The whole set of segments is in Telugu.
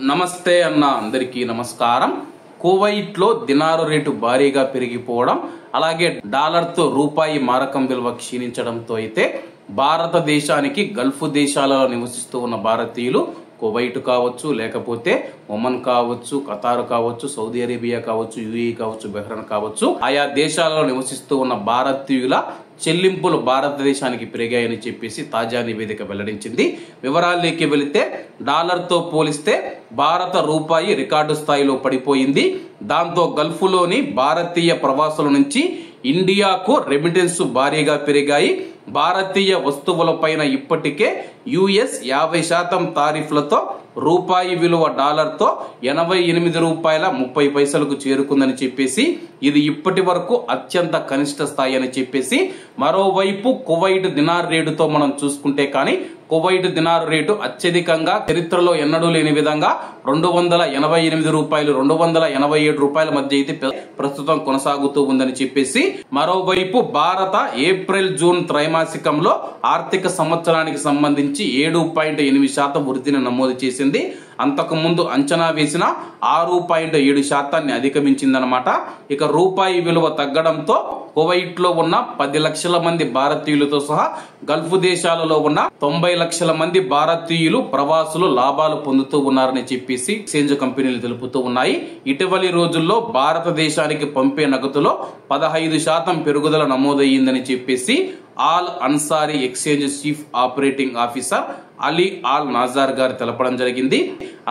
నమస్తే అన్న అందరికీ నమస్కారం. కువైట్ లో దినారు రేటు భారీగా పెరిగిపోవడం, అలాగే డాలర్ తో రూపాయి మారకం విలువ క్షీణించడంతో అయితే భారతదేశానికి గల్ఫ్ దేశాలలో నివసిస్తూ ఉన్న భారతీయులు కువైట్ కావచ్చు, లేకపోతే ఒమన్ కావచ్చు, ఖతార్ కావచ్చు, సౌదీ అరేబియా కావచ్చు, యుఏఈ కావచ్చు, బహ్రెయిన్ కావచ్చు, ఆయా దేశాలలో నివసిస్తూ ఉన్న భారతీయుల చెల్లింపులు భారతదేశానికి పెరిగాయని చెప్పేసి తాజా నివేదిక వెల్లడించింది. వివరాల్లోకి వెళితే డాలర్ తో పోలిస్తే భారత రూపాయి రికార్డు స్థాయిలో పడిపోయింది. దాంతో గల్ఫ్ లోని భారతీయ ప్రవాసుల నుంచి ఇండియాకు రెమిటెన్స్ భారీగా పెరిగాయి. భారతీయ వస్తువులపైన ఇప్పటికే యుఎస్ 50% తారీఫ్లతో రూపాయి విలువ డాలర్ తో 88 రూపాయల 30 పైసలకు చేరుకుందని చెప్పేసి ఇది ఇప్పటి వరకు అత్యంత కనిష్ట స్థాయి అని చెప్పేసి, మరోవైపు కువైట్ దినార్ రేటుతో మనం చూసుకుంటే కానీ కువైట్ దినార్ రేటు అత్యధికంగా చరిత్రలో ఎన్నడూ లేని విధంగా 288 రూపాయలు 287 రూపాయల మధ్య అయితే ప్రస్తుతం కొనసాగుతూ ఉందని చెప్పేసి, మరోవైపు భారత ఏప్రిల్ జూన్ త్రైమాసికంలో ఆర్థిక సంవత్సరానికి సంబంధించి 7.8% వృద్ధిని నమోదు చేసింది. అంతకు ముందు అంచనా వేసిన 6.7% అధిగమించిందనమాట. ఇక రూపాయి విలువ తగ్గడంతో కువైట్ లో ఉన్న 10 లక్షల మంది భారతీయులతో సహా గల్ఫ్ దేశాలలో ఉన్న 90 లక్షల మంది భారతీయులు ప్రవాసులు లాభాలు పొందుతూ ఉన్నారని చెప్పేసి ఎక్స్చేంజ్ కంపెనీలు తెలుపుతూ ఉన్నాయి. ఇటీవలి రోజుల్లో భారతదేశానికి పంపే నగదులో 15% పెరుగుదల నమోదయ్యిందని చెప్పేసి Al Ansari exchange chief operating officer Ali Al Nazar గారు తెలపడం జరిగింది.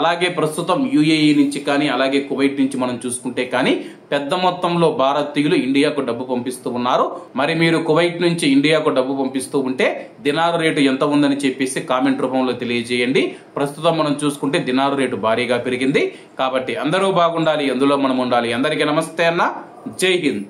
అలాగే ప్రస్తుతం యుఏఈ నుంచి కానీ అలాగే కువైట్ నుంచి మనం చూసుకుంటే కానీ పెద్ద మొత్తంలో భారతీయులు ఇండియాకు డబ్బు పంపిస్తూ ఉన్నారు. మరి మీరు కువైట్ నుంచి ఇండియాకు డబ్బు పంపిస్తూ ఉంటే దినారు రేటు ఎంత ఉందని చెప్పేసి కామెంట్ రూపంలో తెలియజేయండి. ప్రస్తుతం మనం చూసుకుంటే దినారు రేటు భారీగా పెరిగింది. కాబట్టి అందరూ బాగుండాలి, అందులో మనం ఉండాలి. అందరికీ నమస్తే అన్న, జై హింద్.